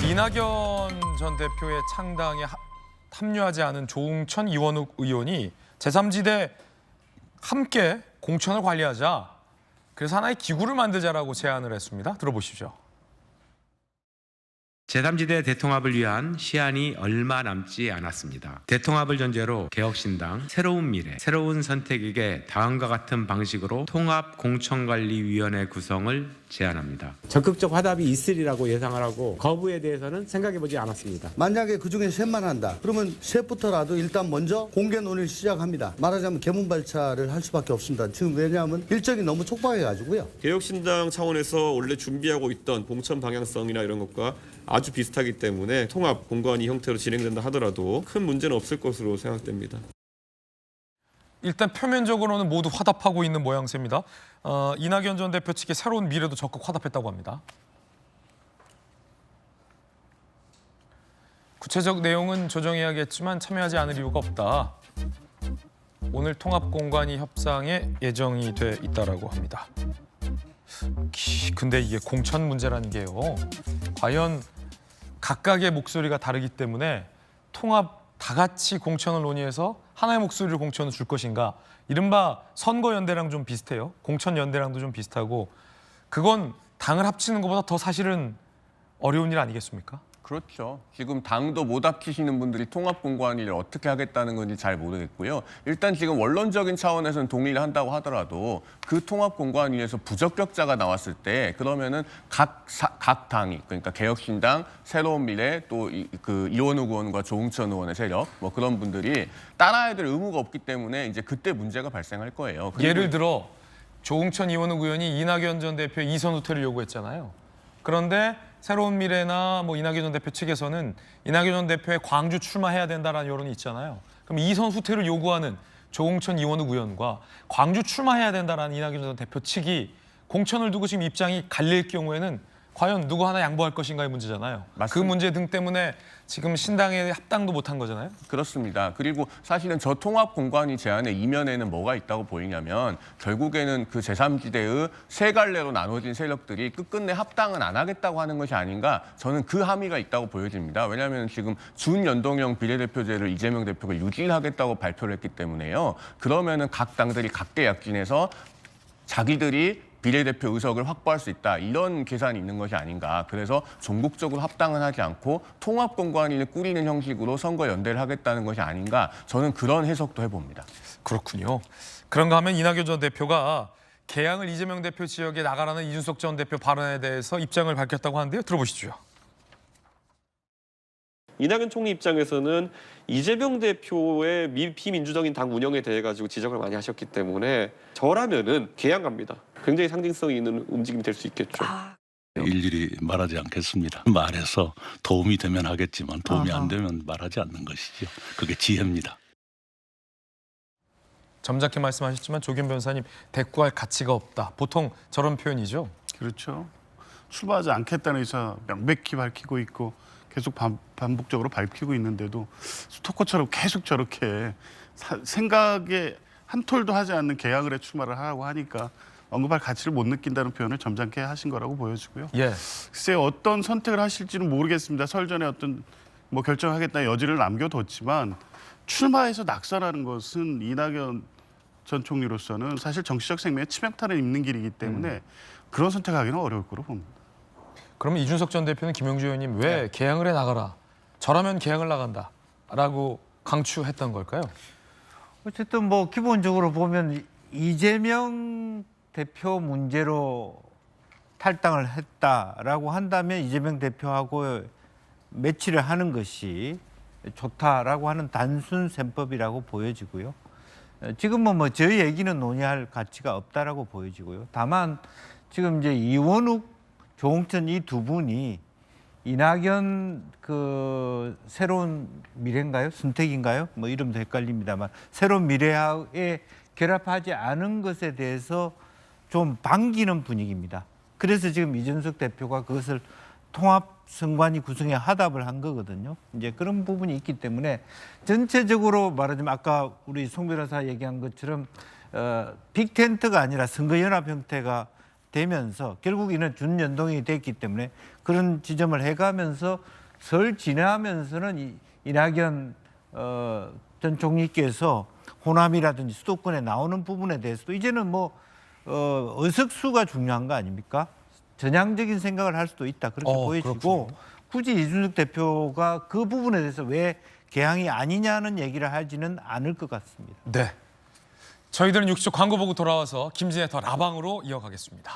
이낙연 전 대표의 창당에 합류하지 않은 조응천 이원욱 의원이 제3지대 함께 공천을 관리하자. 그래서 하나의 기구를 만들자라고 제안을 했습니다. 들어보시죠. 제3지대 대통합을 위한 시한이 얼마 남지 않았습니다. 대통합을 전제로 개혁신당, 새로운 미래, 새로운 선택에게 다음과 같은 방식으로 통합공천관리위원회 구성을 제안합니다. 적극적 화답이 있으리라고 예상을 하고 거부에 대해서는 생각해보지 않았습니다. 만약에 그중에 셋만 한다. 그러면 셋부터라도 일단 먼저 공개 논의를 시작합니다. 말하자면 개문발차를 할 수밖에 없습니다. 지금 왜냐하면 일정이 너무 촉박해가지고요. 개혁신당 차원에서 원래 준비하고 있던 공천 방향성이나 이런 것과 아주 비슷하기 때문에 통합 공관위 형태로 진행된다 하더라도 큰 문제는 없을 것으로 생각됩니다. 일단 표면적으로는 모두 화답하고 있는 모양새입니다. 이낙연 전 대표 측의 새로운 미래도 적극 화답했다고 합니다. 구체적 내용은 조정해야겠지만 참여하지 않을 이유가 없다. 오늘 통합공관위 협상에 예정이 돼 있다라고 합니다. 근데 이게 공천 문제라는 게요. 과연 각각의 목소리가 다르기 때문에 통합 다 같이 공천을 논의해서 하나의 목소리를 공천을 줄 것인가. 이른바 선거연대랑 좀 비슷해요. 공천연대랑도 좀 비슷하고 그건 당을 합치는 것보다 더 사실은 어려운 일 아니겠습니까? 그렇죠. 지금 당도 못 합치시는 분들이 통합공관위를 어떻게 하겠다는 건지 잘 모르겠고요. 일단 지금 원론적인 차원에서는 동의를 한다고 하더라도 그 통합공관위에서 부적격자가 나왔을 때 그러면은 각 당이 그러니까 개혁신당, 새로운 미래 또 그 이원욱 의원과 조응천 의원의 세력 뭐 그런 분들이 따라야 될 의무가 없기 때문에 이제 그때 문제가 발생할 거예요. 예를 들어 조응천 이원욱 의원이 이낙연 전 대표의 이선 후퇴를 요구했잖아요. 그런데 새로운 미래나 뭐 이낙연 전 대표 측에서는 이낙연 전 대표의 광주 출마해야 된다라는 여론이 있잖아요. 그럼 이선 후퇴를 요구하는 조응천 이원욱 의원과 광주 출마해야 된다라는 이낙연 전 대표 측이 공천을 두고 지금 입장이 갈릴 경우에는 과연 누구 하나 양보할 것인가의 문제잖아요. 맞습니다. 그 문제 등 때문에 지금 신당에 합당도 못한 거잖아요. 그렇습니다. 그리고 사실은 저 통합공관위 제안의 이면에는 뭐가 있다고 보이냐면 결국에는 그 제3지대의 세 갈래로 나눠진 세력들이 끝끝내 합당은 안 하겠다고 하는 것이 아닌가 저는 그 함의가 있다고 보여집니다. 왜냐하면 지금 준연동형 비례대표제를 이재명 대표가 유지하겠다고 발표를 했기 때문에요. 그러면은 각 당들이 각계약진해서 자기들이 비례대표 의석을 확보할 수 있다. 이런 계산이 있는 것이 아닌가. 그래서 전국적으로 합당은 하지 않고 통합공관위를 꾸리는 형식으로 선거 연대를 하겠다는 것이 아닌가. 저는 그런 해석도 해봅니다. 그렇군요. 그런가 하면 이낙연 전 대표가 개항을 이재명 대표 지역에 나가라는 이준석 전 대표 발언에 대해서 입장을 밝혔다고 하는데요. 들어보시죠. 이낙연 총리 입장에서는 이재명 대표의 비민주적인 당 운영에 대해 가지고 지적을 많이 하셨기 때문에 저라면은 개항 갑니다. 굉장히 상징성이 있는 움직임이 될 수 있겠죠. 일일이 말하지 않겠습니다. 말해서 도움이 되면 하겠지만 도움이 안 되면 말하지 않는 것이죠. 그게 지혜입니다. 점잖게 말씀하셨지만 조규현 변호사님 대꾸할 가치가 없다. 보통 저런 표현이죠. 그렇죠. 출마하지 않겠다는 의사 명백히 밝히고 있고 계속 반복적으로 밝히고 있는데도 스토커처럼 계속 저렇게 생각에 한 톨도 하지 않는 개항을 해 출마를 하라고 하니까 언급할 가치를 못 느낀다는 표현을 점잖게 하신 거라고 보여지고요. 예. 글쎄 어떤 선택을 하실지는 모르겠습니다. 설 전에 어떤 뭐 결정하겠다는 여지를 남겨뒀지만 출마해서 낙선하는 것은 이낙연 전 총리로서는 사실 정치적 생명에 치명타를 입는 길이기 때문에 그런 선택하기는 어려울 거로 봅니다. 그러면 이준석 전 대표는 김영주 의원님 왜 개항을 해 나가라. 저라면 개항을 나간다라고 강추했던 걸까요? 어쨌든 뭐 기본적으로 보면 이재명 대표 문제로 탈당을 했다라고 한다면 이재명 대표하고 매치를 하는 것이 좋다라고 하는 단순 셈법이라고 보여지고요. 지금은 뭐 저희 얘기는 논의할 가치가 없다라고 보여지고요. 다만 지금 이제 이원욱, 조응천 이 두 분이 이낙연 그 새로운 미래인가요? 선택인가요? 뭐 이름도 헷갈립니다만 새로운 미래에 결합하지 않은 것에 대해서 좀 반기는 분위기입니다. 그래서 지금 이준석 대표가 그것을 통합선관위 구성에 하답을 한 거거든요. 이제 그런 부분이 있기 때문에 전체적으로 말하자면 아까 우리 송 변호사 얘기한 것처럼 빅텐트가 아니라 선거연합 형태가 되면서 결국 이는 준연동이 됐기 때문에 그런 지점을 해가면서 설 지나면서는 이낙연 전 총리께서 호남이라든지 수도권에 나오는 부분에 대해서도 이제는 뭐 의석수가 중요한 거 아닙니까? 전향적인 생각을 할 수도 있다 그렇게 보여지고 그렇군요. 굳이 이준석 대표가 그 부분에 대해서 왜 개항이 아니냐는 얘기를 하지는 않을 것 같습니다. 네. 저희들은 60초 광고 보고 돌아와서 김진애 더 라방으로 이어가겠습니다.